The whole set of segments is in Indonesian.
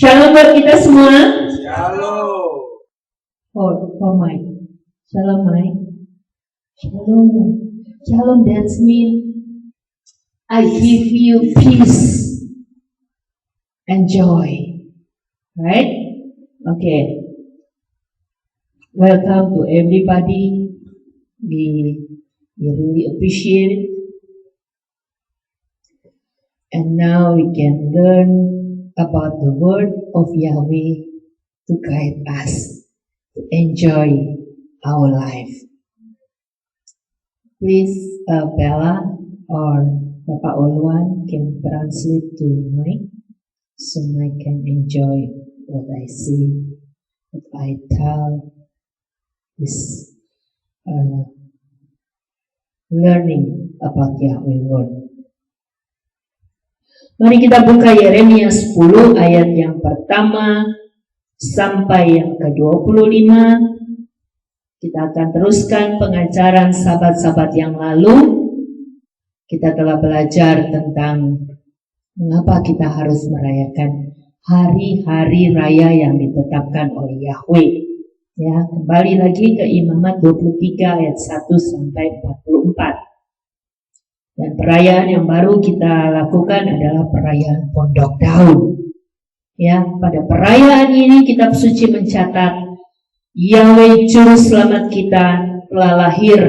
Shalom buat kita semua. Shalom. Oh my. Shalom, Mike. Shalom. Shalom, that's me. I give you peace and joy. Right? Okay. Welcome to everybody. We really appreciate it. And now we can learn about the word of Yahweh to guide us to enjoy our life. Please, Bella or Papa Olwan can translate to Mike so Mike can enjoy what I see, what I tell, this learning about Yahweh word. Mari kita buka Yeremia 10 ayat yang pertama sampai yang ke-25. Kita akan teruskan pengajaran sahabat-sahabat yang lalu. Kita telah belajar tentang mengapa kita harus merayakan hari-hari raya yang ditetapkan oleh Yahweh. Ya, kembali lagi ke Imamat 23 ayat 1 sampai 44. Dan perayaan yang baru kita lakukan adalah perayaan Pondok Daun. Ya, pada perayaan ini kitab suci mencatat Yahweh Juru Selamat kita telah lahir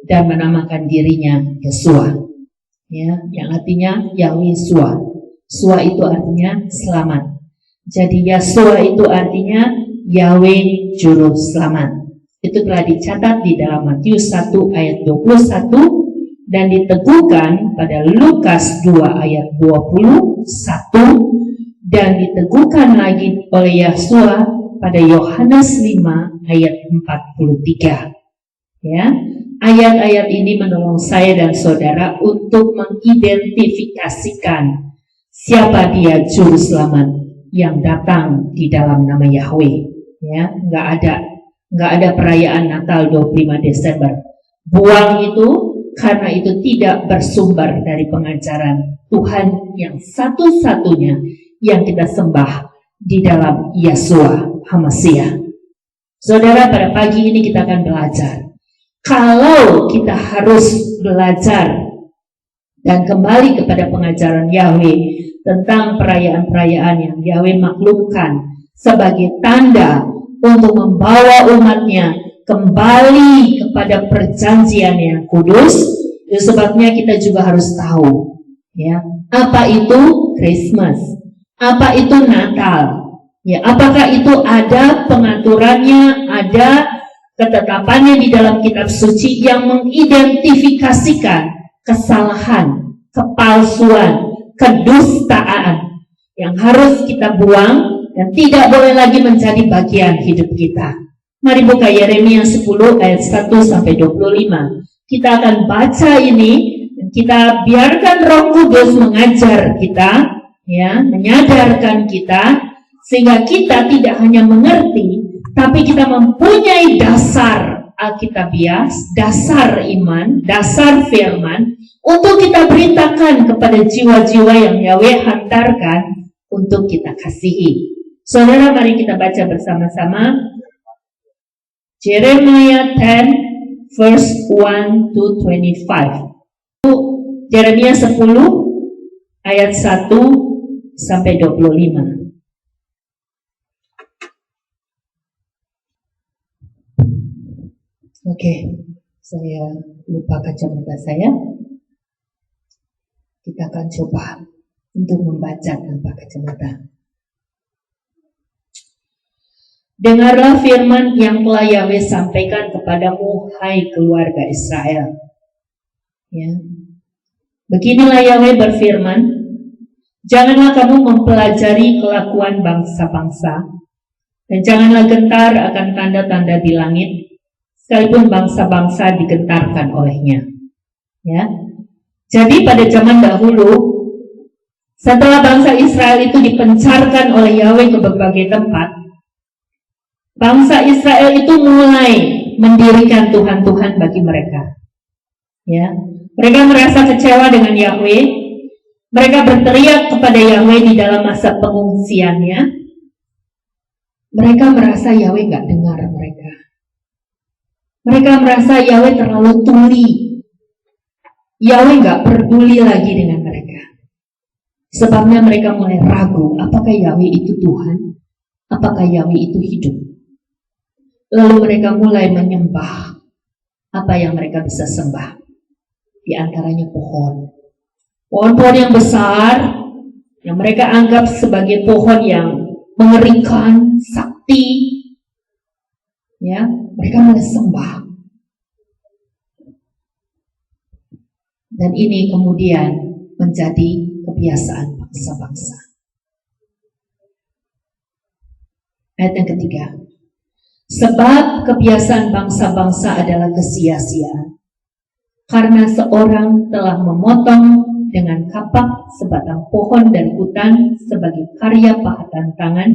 dan menamakan dirinya Yesua. Ya, yang artinya Yahweh Sua. Sua itu artinya selamat. Jadi Yesua itu artinya Yahweh Juru Selamat. Itu telah dicatat di dalam Matius 1 ayat 21 dan diteguhkan pada Lukas 2 ayat 21 dan diteguhkan lagi oleh Yesua pada Yohanes 5 ayat 43. Ya, ayat-ayat ini menolong saya dan saudara untuk mengidentifikasikan siapa dia Juru Selamat yang datang di dalam nama Yahweh. Ya, nggak ada perayaan Natal 25 Desember. Buang itu, karena itu tidak bersumber dari pengajaran Tuhan yang satu-satunya yang kita sembah di dalam Yesua HaMasiah. Saudara, pada pagi ini kita akan belajar. Kalau kita harus belajar dan kembali kepada pengajaran Yahweh tentang perayaan-perayaan yang Yahweh maklumkan sebagai tanda untuk membawa umatnya kembali kepada perjanjian yang kudus, itu sebabnya kita juga harus tahu, ya, apa itu Christmas, apa itu Natal, ya, apakah itu ada pengaturannya, ada ketetapannya di dalam kitab suci yang mengidentifikasikan kesalahan, kepalsuan, kedustaan yang harus kita buang dan tidak boleh lagi menjadi bagian hidup kita. Mari buka Yeremia 10 ayat 1 sampai 25. Kita akan baca ini dan kita biarkan Roh Kudus mengajar kita, ya, menyadarkan kita sehingga kita tidak hanya mengerti, tapi kita mempunyai dasar Alkitabiah, dasar iman, dasar firman untuk kita beritakan kepada jiwa-jiwa yang Yahweh hantarkan untuk kita kasihi. Saudara, mari kita baca bersama-sama Jeremiah 10 verse 1 to 25. Jeremiah 10 ayat 1 sampai 25. Oke, saya lupa kacamata saya. Kita akan coba untuk membaca tanpa kacamata. Dengarlah firman yang telah Yahweh sampaikan kepadamu, hai keluarga Israel. Ya. Beginilah Yahweh berfirman, janganlah kamu mempelajari kelakuan bangsa-bangsa, dan janganlah gentar akan tanda-tanda di langit, sekalipun bangsa-bangsa digentarkan olehnya. Ya. Jadi pada zaman dahulu, setelah bangsa Israel itu dipencarkan oleh Yahweh ke berbagai tempat, bangsa Israel itu mulai mendirikan Tuhan-Tuhan bagi mereka. Ya, mereka merasa kecewa dengan Yahweh. Mereka berteriak kepada Yahweh di dalam masa pengungsiannya. Mereka merasa Yahweh nggak dengar mereka. Mereka merasa Yahweh terlalu tuli. Yahweh nggak peduli lagi dengan mereka. Sebabnya mereka mulai ragu, apakah Yahweh itu Tuhan? Apakah Yahweh itu hidup? Lalu mereka mulai menyembah apa yang mereka bisa sembah. Di antaranya pohon. Pohon-pohon yang besar, yang mereka anggap sebagai pohon yang mengerikan, sakti. Ya, mereka mulai sembah. Dan ini kemudian menjadi kebiasaan bangsa-bangsa. Ayat yang ketiga. Sebab kebiasaan bangsa-bangsa adalah kesia-siaan. Karena seorang telah memotong dengan kapak sebatang pohon dari hutan sebagai karya pahatan tangan.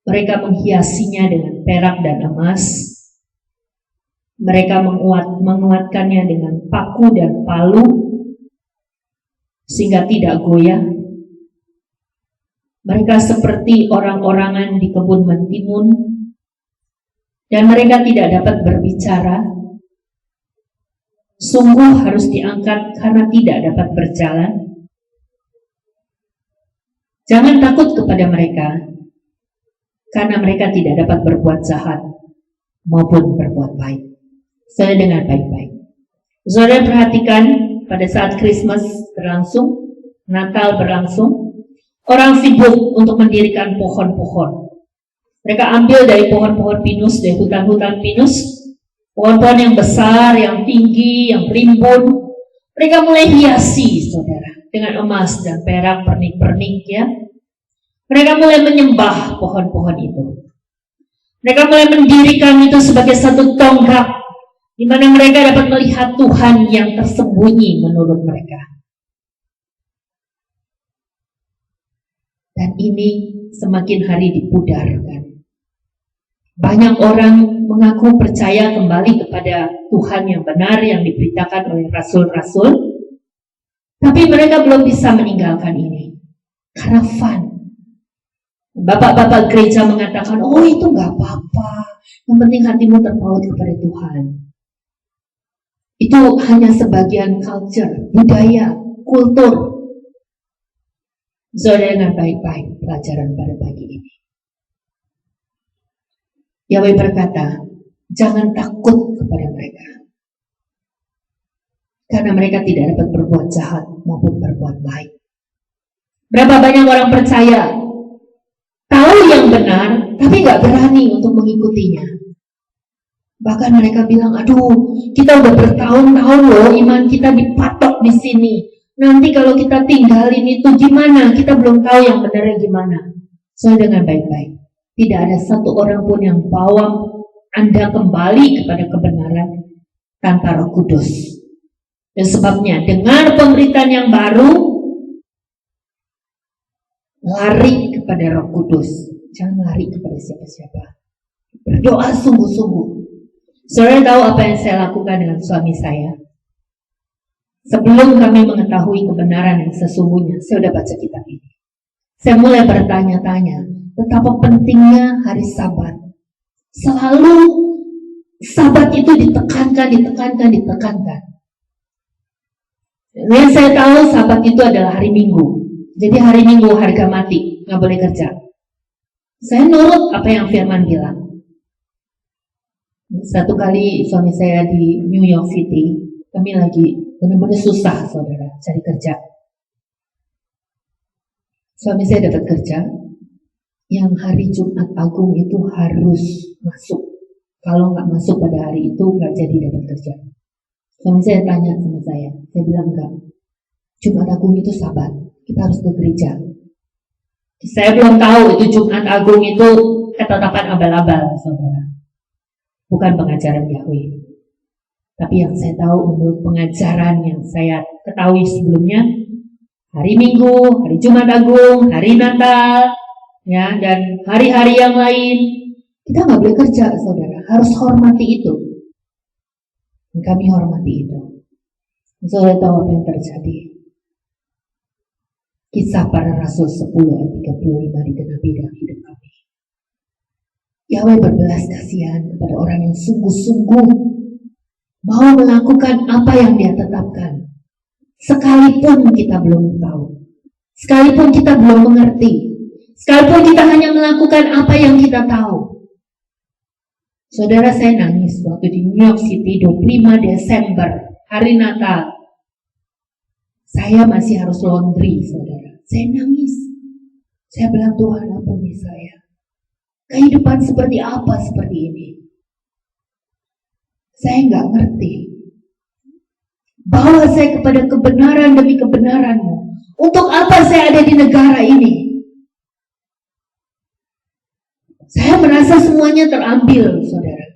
Mereka menghiasinya dengan perak dan emas. Mereka menguatkannya dengan paku dan palu sehingga tidak goyah. Mereka seperti orang-orangan di kebun mentimun, dan mereka tidak dapat berbicara. Sungguh harus diangkat karena tidak dapat berjalan. Jangan takut kepada mereka, karena mereka tidak dapat berbuat jahat maupun berbuat baik. Saya dengar baik-baik. Saudara perhatikan pada saat Christmas berlangsung, Natal berlangsung, orang sibuk untuk mendirikan pohon-pohon. Mereka ambil dari pohon-pohon pinus, dari hutan-hutan pinus, pohon-pohon yang besar, yang tinggi, yang rimbun. Mereka mulai hiasi, saudara, dengan emas dan perak, pernik-pernik, ya. Mereka mulai menyembah pohon-pohon itu. Mereka mulai mendirikan itu sebagai satu tonggak, di mana mereka dapat melihat Tuhan yang tersembunyi menurut mereka. Dan ini semakin hari dipudarkan. Banyak orang mengaku percaya kembali kepada Tuhan yang benar yang diberitakan oleh rasul-rasul, tapi mereka belum bisa meninggalkan ini karena fun. Bapak-bapak gereja mengatakan, oh itu gak apa-apa, yang penting hatimu terpaut kepada Tuhan. Itu hanya sebagian culture, budaya, kultur. Saudara dengan baik-baik pelajaran pada pagi ini. Yahweh berkata, jangan takut kepada mereka. Karena mereka tidak dapat berbuat jahat maupun berbuat baik. Berapa banyak orang percaya, tahu yang benar, tapi gak berani untuk mengikutinya. Bahkan mereka bilang, aduh, kita udah bertahun-tahun loh, iman kita dipatok di sini. Nanti kalau kita tinggalin itu gimana? Kita belum tahu yang benarnya gimana. Soalnya dengan baik-baik. Tidak ada satu orang pun yang bawa Anda kembali kepada kebenaran tanpa Roh Kudus. Dan sebabnya dengan pemberitaan yang baru, lari kepada Roh Kudus. Jangan lari kepada siapa-siapa. Berdoa sungguh-sungguh. Saudara tahu apa yang saya lakukan dengan suami saya? Sebelum kami mengetahui kebenaran yang sesungguhnya, saya sudah baca kitab ini. Saya mulai bertanya-tanya betapa pentingnya hari Sabat. Selalu Sabat itu ditekankan. Yang saya tahu Sabat itu adalah hari Minggu. Jadi hari Minggu harga mati, nggak boleh kerja. Saya nurut apa yang Firman bilang. Satu kali suami saya di New York City, kami lagi benar-benar susah, saudara, cari kerja. Suami saya dapat kerja yang hari Jumat Agung itu harus masuk. Kalau nggak masuk pada hari itu nggak jadi dapat kerja. Suami saya tanya sama saya bilang enggak. Jumat Agung itu Sabat, kita harus ke gereja. Saya belum tahu itu Jumat Agung itu ketetapan abal-abal, saudara. Bukan pengajaran Yahweh. Tapi yang saya tahu menurut pengajaran yang saya ketahui sebelumnya, hari Minggu, hari Jumat Agung, hari Natal, ya, dan hari-hari yang lain, kita nggak boleh kerja, saudara. Harus hormati itu. Dan kami hormati itu. Saudara tahu apa yang terjadi? Kisah para Rasul 10 ayat 35 digenapi dalam hidup kami. Yahweh berbelas kasihan kepada orang yang sungguh-sungguh mau melakukan apa yang Dia tetapkan. Sekalipun kita belum tahu, sekalipun kita belum mengerti, sekalipun kita hanya melakukan apa yang kita tahu. Saudara, saya nangis waktu di New York City 25 Desember, hari Natal. Saya masih harus laundry, saudara. Saya nangis. Saya bilang, Tuhan, ampuni saya. Kehidupan seperti apa seperti ini? Saya nggak ngerti. Bawa saya kepada kebenaran demi kebenaran-Mu. Untuk apa saya ada di negara ini? Saya merasa semuanya terambil, saudara.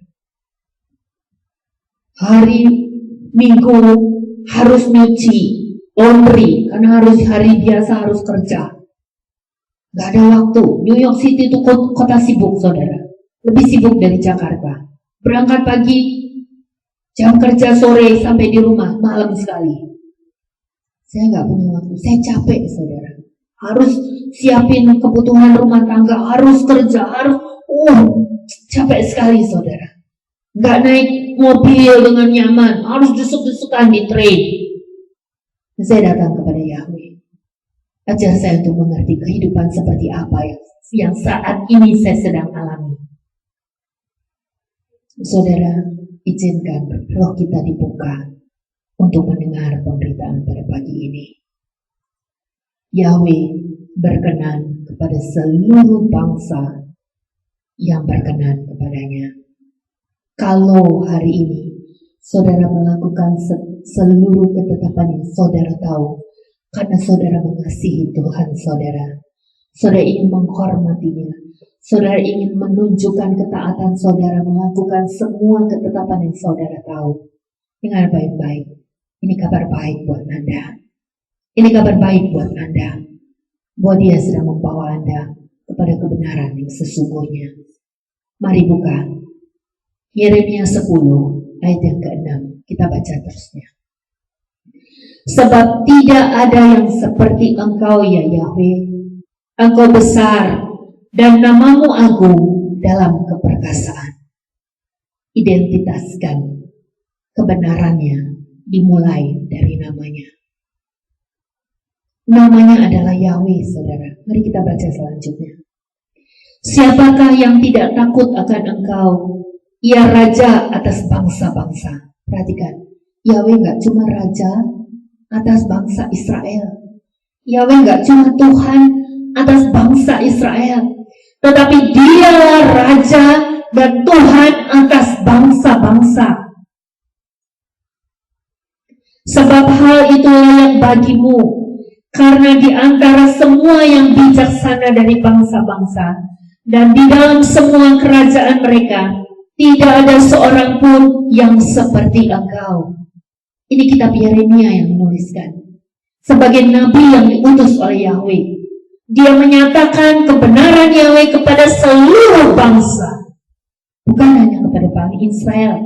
Hari Minggu harus nyuci, laundry, karena harus hari biasa harus kerja. Gak ada waktu. New York City itu kota sibuk, saudara. Lebih sibuk dari Jakarta. Berangkat pagi, jam kerja sore, sampai di rumah malam sekali. Saya gak punya waktu. Saya capek, saudara. Harus siapin kebutuhan rumah tangga, harus kerja, harus capek sekali, saudara. Gak naik mobil dengan nyaman, harus desuk-desukan di train. Saya datang kepada Yahweh. Ajar saya untuk mengerti kehidupan seperti apa yang saat ini saya sedang alami. Saudara, izinkan roh kita dibuka untuk mendengar pemberitaan pada pagi ini. Yahweh berkenan kepada seluruh bangsa yang berkenan kepadanya. Kalau hari ini saudara melakukan seluruh ketetapan yang saudara tahu, karena saudara mengasihi Tuhan saudara, saudara ingin menghormatinya, saudara ingin menunjukkan ketaatan saudara, melakukan semua ketetapan yang saudara tahu. Dengar baik-baik, ini kabar baik buat Anda. Ini kabar baik buat Anda, bahwa Dia sedang membawa Anda kepada kebenaran yang sesungguhnya. Mari buka Yeremia 10 ayat yang ke-6. Kita baca terusnya. Sebab tidak ada yang seperti Engkau, ya Yahweh. Engkau besar dan nama-Mu agung dalam keperkasaan. Identitaskan kebenarannya dimulai dari namanya. Namanya adalah Yahweh, saudara. Mari kita baca selanjutnya. Siapakah yang tidak takut akan Engkau? Ia raja atas bangsa-bangsa. Perhatikan, Yahweh gak cuma raja atas bangsa Israel. Yahweh gak cuma Tuhan atas bangsa Israel, tetapi Dialah raja dan Tuhan atas bangsa-bangsa. Sebab hal itu layak bagimu, karena di antara semua yang bijaksana dari bangsa-bangsa dan di dalam semua kerajaan mereka, tidak ada seorang pun yang seperti Engkau. Ini kitab Yeremia yang menuliskan. Sebagai nabi yang diutus oleh Yahweh, dia menyatakan kebenaran Yahweh kepada seluruh bangsa, bukan hanya kepada Bani Israel.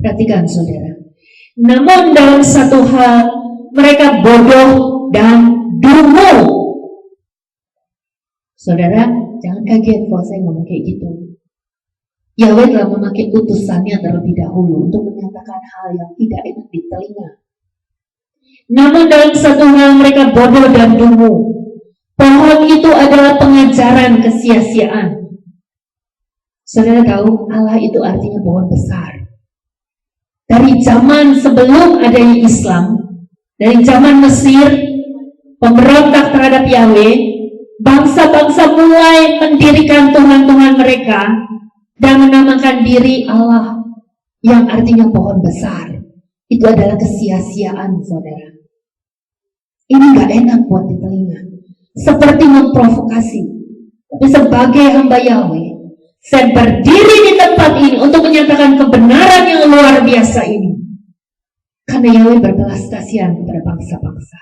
Perhatikan saudara. Namun dalam satu hal, mereka bodoh dan dungu. Saudara, jangan kaget kalau saya ngomong kayak gitu. Yahweh telah memakai utusannya terlebih dahulu untuk menyatakan hal yang tidak enak di telinga. Namun dalam satu hal mereka bodoh dan dungu. Pohon itu adalah pengajaran kesia-siaan. Saudara tahu, Allah itu artinya pohon besar. Dari zaman sebelum adanya Islam, dari zaman Mesir, pemberontak terhadap Yahweh, bangsa-bangsa mulai mendirikan Tuhan-Tuhan mereka dan menamakan diri Allah, yang artinya pohon besar. Itu adalah kesia-siaan, saudara. Ini gak enak buat di telinga, seperti memprovokasi. Tapi sebagai hamba Yahweh, saya berdiri di tempat ini untuk menyatakan kebenaran yang luar biasa ini, karena Yahweh berbelas kasihan kepada bangsa-bangsa.